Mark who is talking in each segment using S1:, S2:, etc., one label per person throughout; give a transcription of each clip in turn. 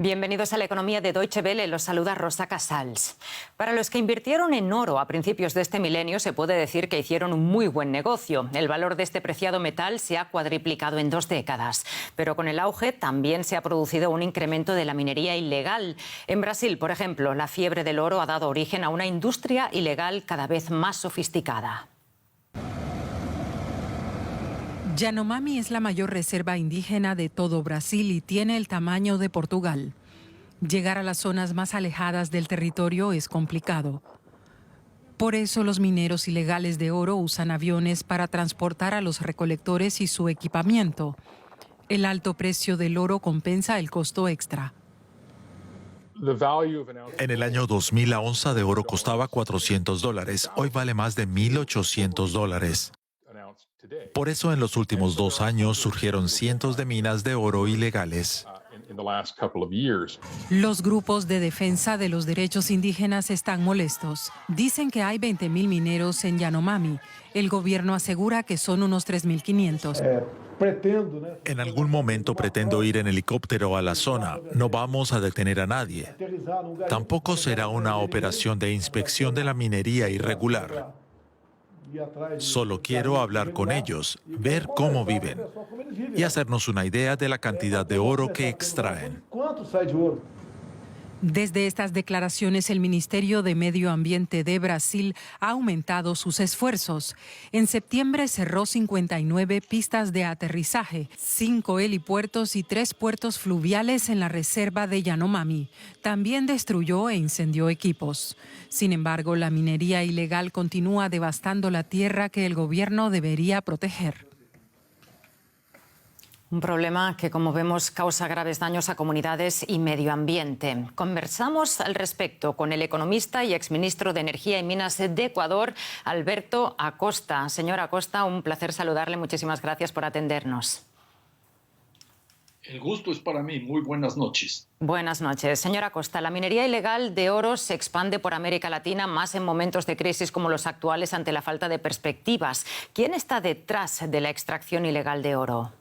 S1: Bienvenidos a la economía de Deutsche Welle. Los saluda Rosa Casals. Para los que invirtieron en oro a principios de este milenio, se puede decir que hicieron un muy buen negocio. El valor de este preciado metal se ha cuadriplicado en 2 décadas. Pero con el auge también se ha producido un incremento de la minería ilegal. En Brasil, por ejemplo, la fiebre del oro ha dado origen a una industria ilegal cada vez más sofisticada.
S2: Yanomami es la mayor reserva indígena de todo Brasil y tiene el tamaño de Portugal. Llegar a las zonas más alejadas del territorio es complicado. Por eso los mineros ilegales de oro usan aviones para transportar a los recolectores y su equipamiento. El alto precio del oro compensa el costo extra.
S3: En el año 2000 la onza de oro costaba $400. Hoy vale más de $1,800. Por eso en los últimos 2 años surgieron cientos de minas de oro ilegales.
S2: Los grupos de defensa de los derechos indígenas están molestos. Dicen que hay 20.000 mineros en Yanomami. El gobierno asegura que son unos 3.500.
S3: En algún momento pretendo ir en helicóptero a la zona. No vamos a detener a nadie. Tampoco será una operación de inspección de la minería irregular. Solo quiero hablar con ellos, ver cómo viven y hacernos una idea de la cantidad de oro que extraen.
S2: Desde estas declaraciones, el Ministerio de Medio Ambiente de Brasil ha aumentado sus esfuerzos. En septiembre cerró 59 pistas de aterrizaje, 5 helipuertos y 3 puertos fluviales en la reserva de Yanomami. También destruyó e incendió equipos. Sin embargo, la minería ilegal continúa devastando la tierra que el gobierno debería proteger.
S1: Un problema que, como vemos, causa graves daños a comunidades y medio ambiente. Conversamos al respecto con el economista y exministro de Energía y Minas de Ecuador, Alberto Acosta. Señor Acosta, un placer saludarle. Muchísimas gracias por atendernos.
S4: El gusto es para mí. Muy buenas noches.
S1: Buenas noches. Señor Acosta, la minería ilegal de oro se expande por América Latina, más en momentos de crisis como los actuales ante la falta de perspectivas. ¿Quién está detrás de la extracción ilegal de oro?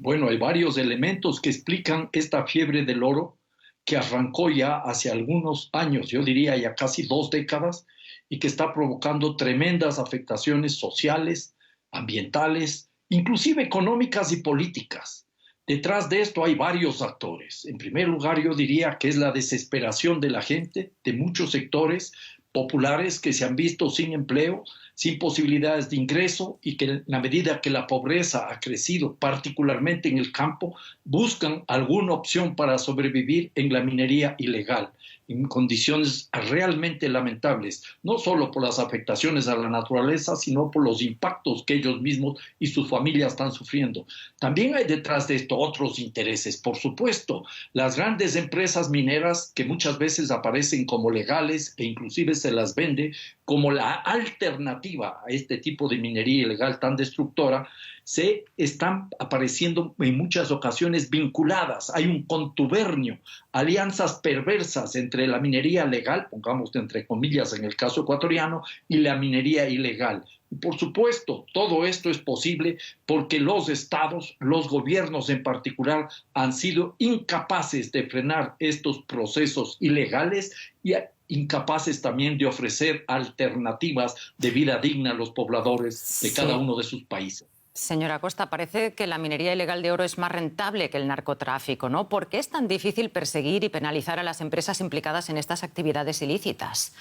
S4: Bueno, hay varios elementos que explican esta fiebre del oro que arrancó ya hace algunos años, yo diría ya casi 2 décadas, y que está provocando tremendas afectaciones sociales, ambientales, inclusive económicas y políticas. Detrás de esto hay varios actores. En primer lugar, yo diría que es la desesperación de la gente, de muchos sectores populares que se han visto sin empleo, sin posibilidades de ingreso y que en la medida que la pobreza ha crecido, particularmente en el campo, buscan alguna opción para sobrevivir en la minería ilegal, en condiciones realmente lamentables, no solo por las afectaciones a la naturaleza, sino por los impactos que ellos mismos y sus familias están sufriendo. También hay detrás de esto otros intereses, por supuesto, las grandes empresas mineras que muchas veces aparecen como legales e inclusive se las vende como la alternativa a este tipo de minería ilegal tan destructora, se están apareciendo en muchas ocasiones vinculadas. Hay un contubernio, alianzas perversas entre la minería legal, pongamos entre comillas en el caso ecuatoriano, y la minería ilegal. Y por supuesto, todo esto es posible porque los estados, los gobiernos en particular, han sido incapaces de frenar estos procesos ilegales y incapaces también de ofrecer alternativas de vida digna a los pobladores de cada uno de sus países.
S1: Señora Acosta, parece que la minería ilegal de oro es más rentable que el narcotráfico, ¿no? ¿Por qué es tan difícil perseguir y penalizar a las empresas implicadas en estas actividades ilícitas?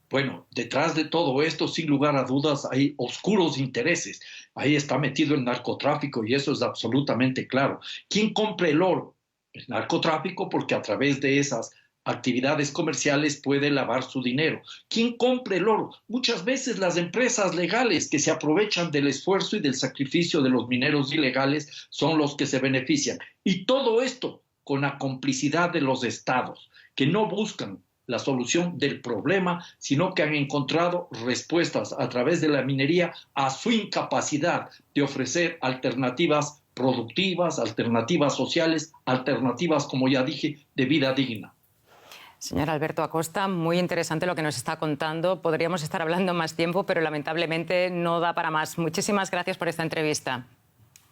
S4: Bueno, detrás de todo esto, sin lugar a dudas, hay oscuros intereses. Ahí está metido el narcotráfico y eso es absolutamente claro. ¿Quién compra el oro? El narcotráfico, porque a través de esas actividades comerciales puede lavar su dinero. ¿Quién compra el oro? Muchas veces las empresas legales que se aprovechan del esfuerzo y del sacrificio de los mineros ilegales son los que se benefician. Y todo esto con la complicidad de los estados, que no buscan la solución del problema, sino que han encontrado respuestas a través de la minería a su incapacidad de ofrecer alternativas productivas, alternativas sociales, alternativas, como ya dije, de vida digna.
S1: Señor Alberto Acosta, muy interesante lo que nos está contando. Podríamos estar hablando más tiempo, pero lamentablemente no da para más. Muchísimas gracias por esta entrevista.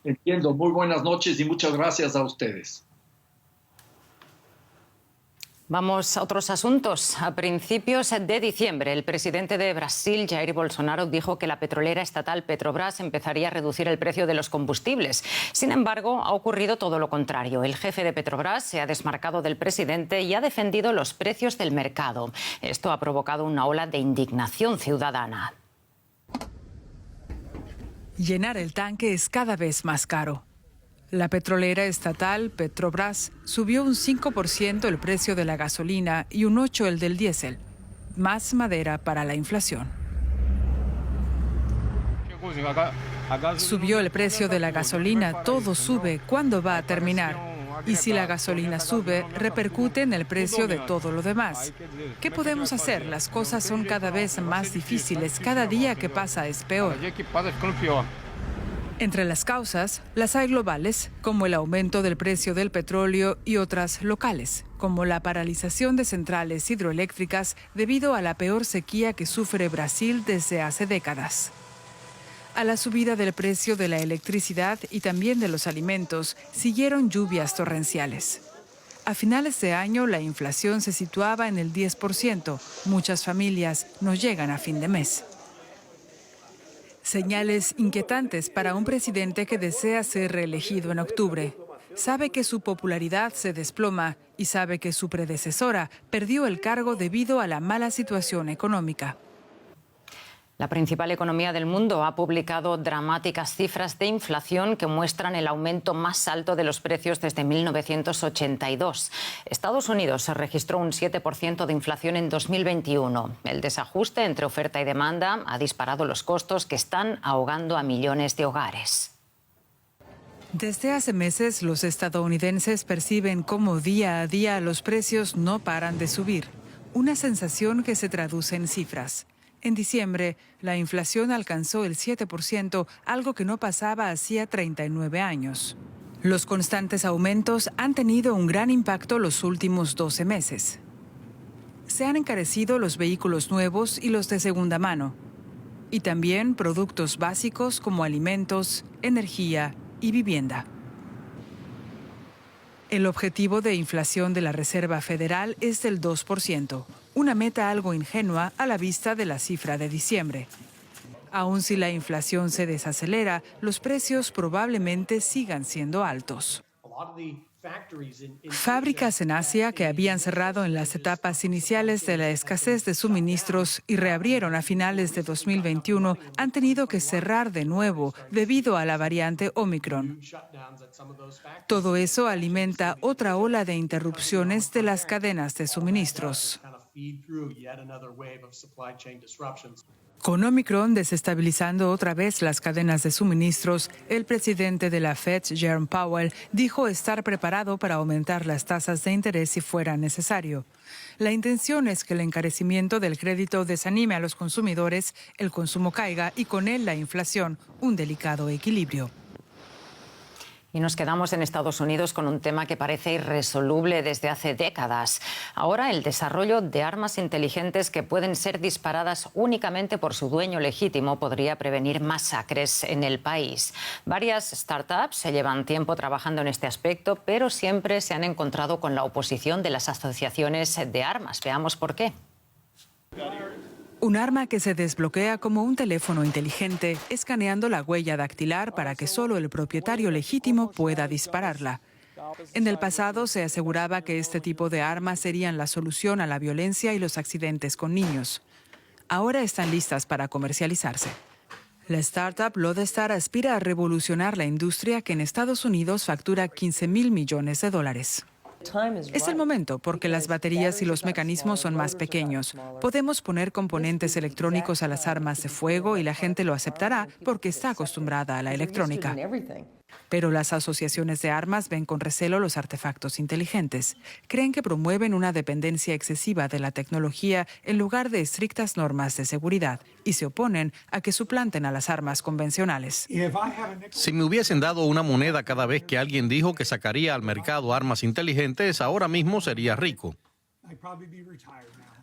S4: Entiendo. Muy buenas noches y muchas gracias a ustedes.
S1: Vamos a otros asuntos. A principios de diciembre, el presidente de Brasil, Jair Bolsonaro, dijo que la petrolera estatal Petrobras empezaría a reducir el precio de los combustibles. Sin embargo, ha ocurrido todo lo contrario. El jefe de Petrobras se ha desmarcado del presidente y ha defendido los precios del mercado. Esto ha provocado una ola de indignación ciudadana.
S2: Llenar el tanque es cada vez más caro. La petrolera estatal Petrobras subió un 5% el precio de la gasolina y un 8% el del diésel. Más madera para la inflación. Subió el precio de la gasolina, todo sube. ¿Cuándo va a terminar? Y si la gasolina sube, repercute en el precio de todo lo demás. ¿Qué podemos hacer? Las cosas son cada vez más difíciles. Cada día que pasa es peor. Entre las causas, las hay globales, como el aumento del precio del petróleo, y otras locales, como la paralización de centrales hidroeléctricas debido a la peor sequía que sufre Brasil desde hace décadas. A la subida del precio de la electricidad y también de los alimentos, siguieron lluvias torrenciales. A finales de año, la inflación se situaba en el 10%. Muchas familias no llegan a fin de mes. Señales inquietantes para un presidente que desea ser reelegido en octubre. Sabe que su popularidad se desploma y sabe que su predecesora perdió el cargo debido a la mala situación económica.
S1: La principal economía del mundo ha publicado dramáticas cifras de inflación que muestran el aumento más alto de los precios desde 1982. Estados Unidos registró un 7% de inflación en 2021. El desajuste entre oferta y demanda ha disparado los costos que están ahogando a millones de hogares.
S2: Desde hace meses, los estadounidenses perciben cómo día a día los precios no paran de subir. Una sensación que se traduce en cifras. En diciembre, la inflación alcanzó el 7%, algo que no pasaba hacía 39 años. Los constantes aumentos han tenido un gran impacto los últimos 12 meses. Se han encarecido los vehículos nuevos y los de segunda mano, y también productos básicos como alimentos, energía y vivienda. El objetivo de inflación de la Reserva Federal es del 2%, una meta algo ingenua a la vista de la cifra de diciembre. Aun si la inflación se desacelera, los precios probablemente sigan siendo altos. Fábricas en Asia que habían cerrado en las etapas iniciales de la escasez de suministros y reabrieron a finales de 2021 han tenido que cerrar de nuevo debido a la variante Omicron. Todo eso alimenta otra ola de interrupciones de las cadenas de suministros. Con Omicron desestabilizando otra vez las cadenas de suministros, el presidente de la Fed, Jerome Powell, dijo estar preparado para aumentar las tasas de interés si fuera necesario. La intención es que el encarecimiento del crédito desanime a los consumidores, el consumo caiga y con él la inflación, un delicado equilibrio.
S1: Y nos quedamos en Estados Unidos con un tema que parece irresoluble desde hace décadas. Ahora, el desarrollo de armas inteligentes que pueden ser disparadas únicamente por su dueño legítimo podría prevenir masacres en el país. Varias startups se llevan tiempo trabajando en este aspecto, pero siempre se han encontrado con la oposición de las asociaciones de armas. Veamos por qué.
S2: Un arma que se desbloquea como un teléfono inteligente, escaneando la huella dactilar para que solo el propietario legítimo pueda dispararla. En el pasado se aseguraba que este tipo de armas serían la solución a la violencia y los accidentes con niños. Ahora están listas para comercializarse. La startup Lodestar aspira a revolucionar la industria que en Estados Unidos factura $15,000 millones. Es el momento porque las baterías y los mecanismos son más pequeños. Podemos poner componentes electrónicos a las armas de fuego y la gente lo aceptará porque está acostumbrada a la electrónica. Pero las asociaciones de armas ven con recelo los artefactos inteligentes. Creen que promueven una dependencia excesiva de la tecnología en lugar de estrictas normas de seguridad y se oponen a que suplanten a las armas convencionales.
S5: Si me hubiesen dado una moneda cada vez que alguien dijo que sacaría al mercado armas inteligentes, ahora mismo sería rico.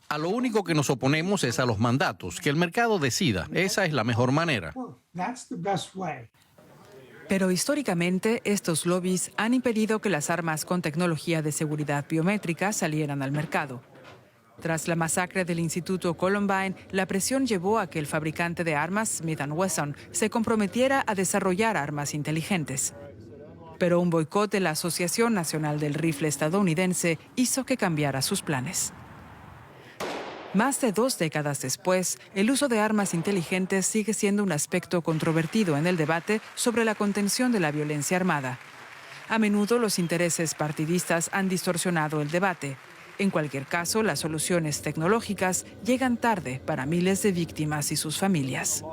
S5: A lo único que nos oponemos es a los mandatos, que el mercado decida. Esa es la mejor manera.
S2: Pero históricamente, estos lobbies han impedido que las armas con tecnología de seguridad biométrica salieran al mercado. Tras la masacre del Instituto Columbine, la presión llevó a que el fabricante de armas, Smith & Wesson, se comprometiera a desarrollar armas inteligentes. Pero un boicot de la Asociación Nacional del Rifle estadounidense hizo que cambiara sus planes. Más de 2 décadas después, el uso de armas inteligentes sigue siendo un aspecto controvertido en el debate sobre la contención de la violencia armada. A menudo los intereses partidistas han distorsionado el debate. En cualquier caso, las soluciones tecnológicas llegan tarde para miles de víctimas y sus familias.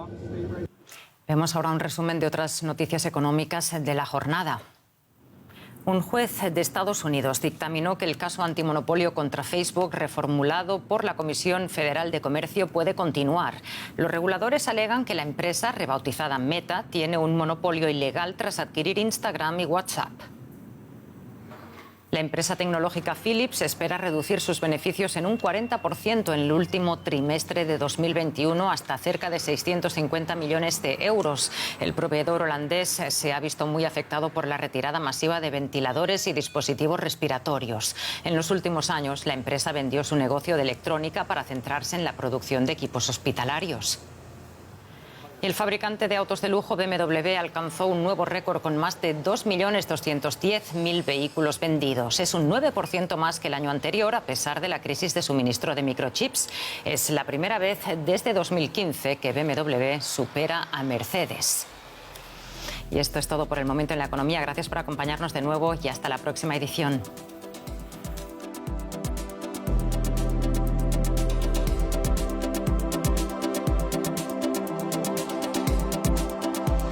S1: Vemos ahora un resumen de otras noticias económicas de la jornada. Un juez de Estados Unidos dictaminó que el caso antimonopolio contra Facebook, reformulado por la Comisión Federal de Comercio, puede continuar. Los reguladores alegan que la empresa, rebautizada Meta, tiene un monopolio ilegal tras adquirir Instagram y WhatsApp. La empresa tecnológica Philips espera reducir sus beneficios en un 40% en el último trimestre de 2021 hasta cerca de 650 millones de euros. El proveedor holandés se ha visto muy afectado por la retirada masiva de ventiladores y dispositivos respiratorios. En los últimos años, la empresa vendió su negocio de electrónica para centrarse en la producción de equipos hospitalarios. El fabricante de autos de lujo BMW alcanzó un nuevo récord con más de 2.210.000 vehículos vendidos. Es un 9% más que el año anterior, a pesar de la crisis de suministro de microchips. Es la primera vez desde 2015 que BMW supera a Mercedes. Y esto es todo por el momento en la economía. Gracias por acompañarnos de nuevo y hasta la próxima edición.